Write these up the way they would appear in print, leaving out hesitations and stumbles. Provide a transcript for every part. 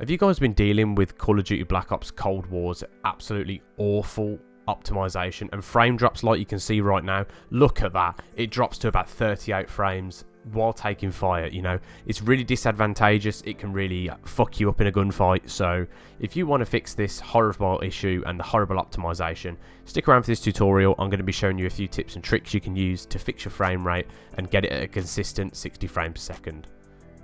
Have you guys been dealing with Call of Duty Black Ops Cold War's absolutely awful optimization and frame drops like you can see right now? Look at that. It drops to about 38 frames while taking fire. You know, it's really disadvantageous. It can really fuck you up in a gunfight. So if you want to fix this horrible issue and the horrible optimization, stick around for this tutorial. I'm going to be showing you a few tips and tricks you can use to fix your frame rate and get it at a consistent 60 frames per second.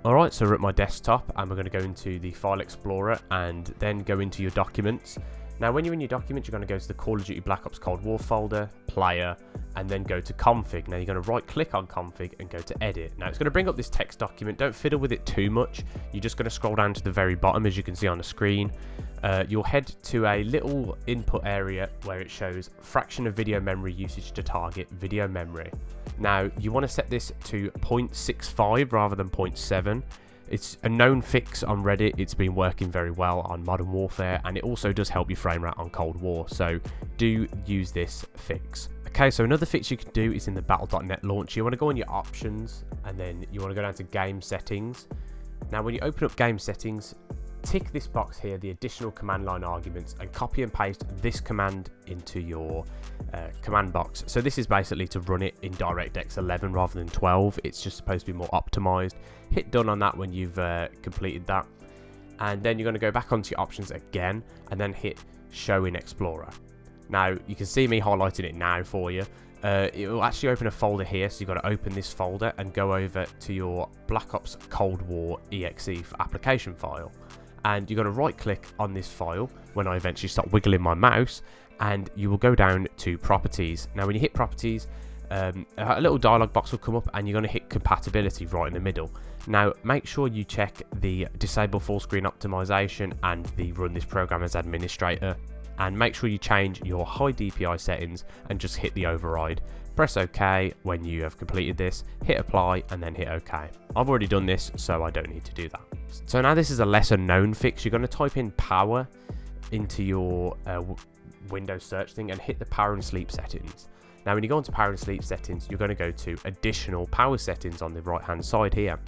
Alright, so we're at my desktop and we're going to go into the File Explorer and then go into your documents. Now when you're in your documents, you're going to go to the Call of Duty Black Ops Cold War folder, Player, and then go to Config. Now you're going to right click on Config and go to Edit. Now it's going to bring up this text document. Don't fiddle with it too much. You're just going to scroll down to the very bottom as you can see on the screen. You'll head to a little input area where it shows fraction of video memory usage to target video memory. Now you want to set this to 0.65 rather than 0.7. It's a known fix on Reddit. It's been working very well on Modern Warfare, and it also does help your frame rate on Cold War, so do use this fix. Okay, so another fix you can do is in the battle.net launcher. You want to go on your options and then you want to go down to game settings. Now when you open up game settings, tick this box here, the additional command line arguments, and copy and paste this command into your command box. So this is basically to run it in DirectX 11 rather than 12. It's just supposed to be more optimized. Hit done on that when you've completed that, and then you're going to go back onto your options again and then hit show in Explorer. Now you can see me highlighting it now for you. It will actually open a folder here, so you've got to open this folder and go over to your Black Ops Cold War exe application file. And you're going to right click on this file when I eventually start wiggling my mouse, and you will go down to properties. Now when you hit properties, a little dialog box will come up and you're going to hit compatibility right in the middle. Now make sure you check the disable full screen optimization and the run this program as administrator, and make sure you change your high DPI settings and just hit the override. Press OK when you have completed this, hit apply and then hit OK. I've already done this, so I don't need to do that. So now this is a lesser known fix. You're going to type in power into your Windows search thing and hit the power and sleep settings. Now when you go into power and sleep settings, you're going to go to additional power settings on the right hand side here.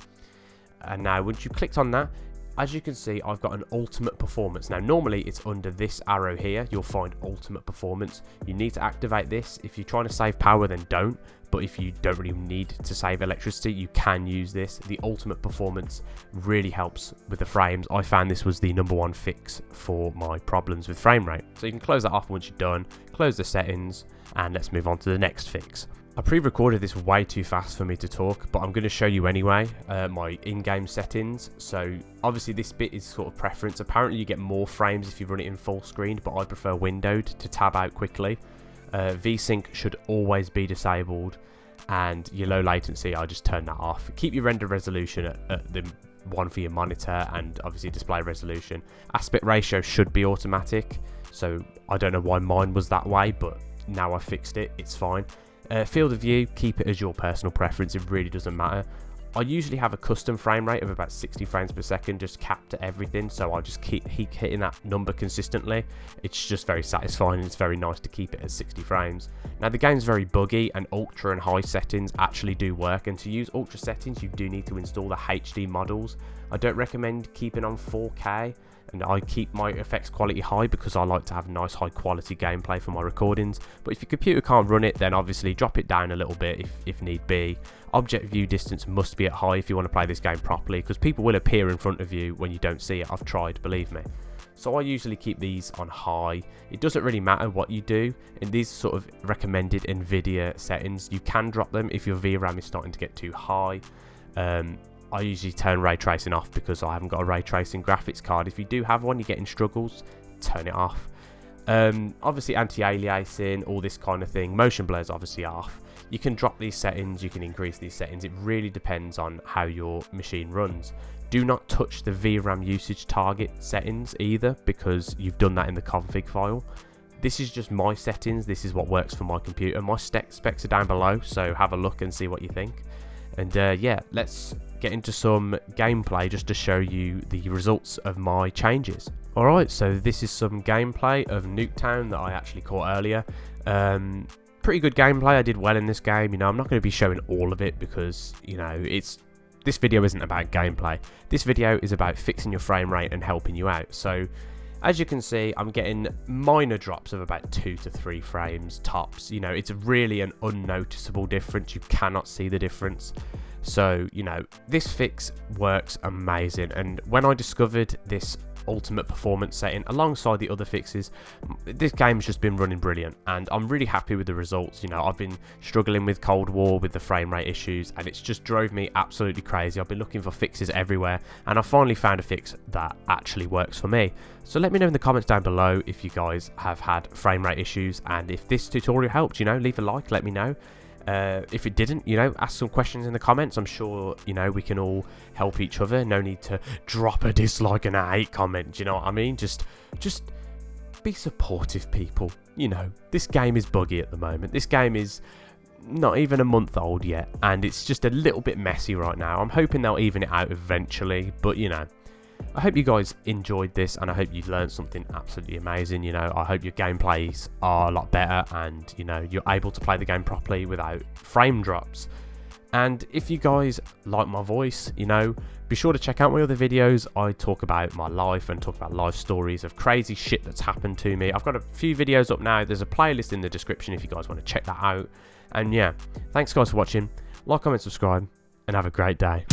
And now once you clicked on that, as you can see, I've got an ultimate performance. Now normally it's under this arrow here, you'll find ultimate performance. You need to activate this. If you're trying to save power, then don't. But if you don't really need to save electricity, you can use this. The ultimate performance really helps with the frames. I found this was the #1 fix for my problems with frame rate. So you can close that off once you're done, close the settings, and let's move on to the next fix. I pre-recorded this way too fast for me to talk, but I'm going to show you anyway my in-game settings. So obviously this bit is sort of preference. Apparently you get more frames if you run it in full screen, but I prefer windowed to tab out quickly. VSync should always be disabled, and your low latency, I just turn that off. Keep your render resolution at the one for your monitor, and obviously display resolution. Aspect ratio should be automatic, so I don't know why mine was that way, but now I fixed it, it's fine. Field of view, keep it as your personal preference, it really doesn't matter. I usually have a custom frame rate of about 60 frames per second, just capped at everything, so I just keep hitting that number consistently. It's just very satisfying, and it's very nice to keep it at 60 frames. Now the game's very buggy, and ultra and high settings actually do work, and to use ultra settings you do need to install the HD models. I don't recommend keeping on 4K, and I keep my effects quality high because I like to have nice high quality gameplay for my recordings. But if your computer can't run it, then obviously drop it down a little bit if need be. Object view distance must be at high if you want to play this game properly, because people will appear in front of you when you don't see it. I've tried, believe me. So I usually keep these on high. It doesn't really matter what you do. In these sort of recommended NVIDIA settings, you can drop them if your VRAM is starting to get too high. I usually turn ray tracing off because I haven't got a ray tracing graphics card. If you do have one, you're getting struggles, turn it off. Obviously anti-aliasing, all this kind of thing. Motion blur is obviously off. You can drop these settings, you can increase these settings. It really depends on how your machine runs. Do not touch the VRAM usage target settings either, because you've done that in the config file. This is just my settings. This is what works for my computer. My specs are down below, so have a look and see what you think. And yeah, let's get into some gameplay just to show you the results of my changes. Alright, so this is some gameplay of Nuketown that I actually caught earlier. Pretty good gameplay. I did well in this game. You know, I'm not going to be showing all of it because, you know, it's this video isn't about gameplay. This video is about fixing your frame rate and helping you out. So as you can see, I'm getting minor drops of about 2 to 3 frames tops. You know, it's really an unnoticeable difference. You cannot see the difference. So, you know, this fix works amazing. And when I discovered this ultimate performance setting alongside the other fixes, this game's just been running brilliant, and I'm really happy with the results. You know, I've been struggling with Cold War with the frame rate issues, and it's just drove me absolutely crazy. I've been looking for fixes everywhere, and I finally found a fix that actually works for me. So let me know in the comments down below if you guys have had frame rate issues, and if this tutorial helped, you know, leave a like, let me know. If it didn't, you know, ask some questions in the comments. I'm sure, you know, we can all help each other. No need to drop a dislike and a hate comment, you know what I mean? Just be supportive, people. You know, this game is buggy at the moment. This game is not even a month old yet, and it's just a little bit messy right now. I'm hoping they'll even it out eventually, but, you know, I hope you guys enjoyed this, and I hope you learned something absolutely amazing. You know, I hope your gameplays are a lot better, and, you know, you're able to play the game properly without frame drops. And if you guys like my voice, you know, be sure to check out my other videos. I talk about my life and talk about life stories of crazy shit that's happened to me. I've got a few videos up now. There's a playlist in the description if you guys want to check that out. And yeah, thanks guys for watching. Like, comment, subscribe, and have a great day.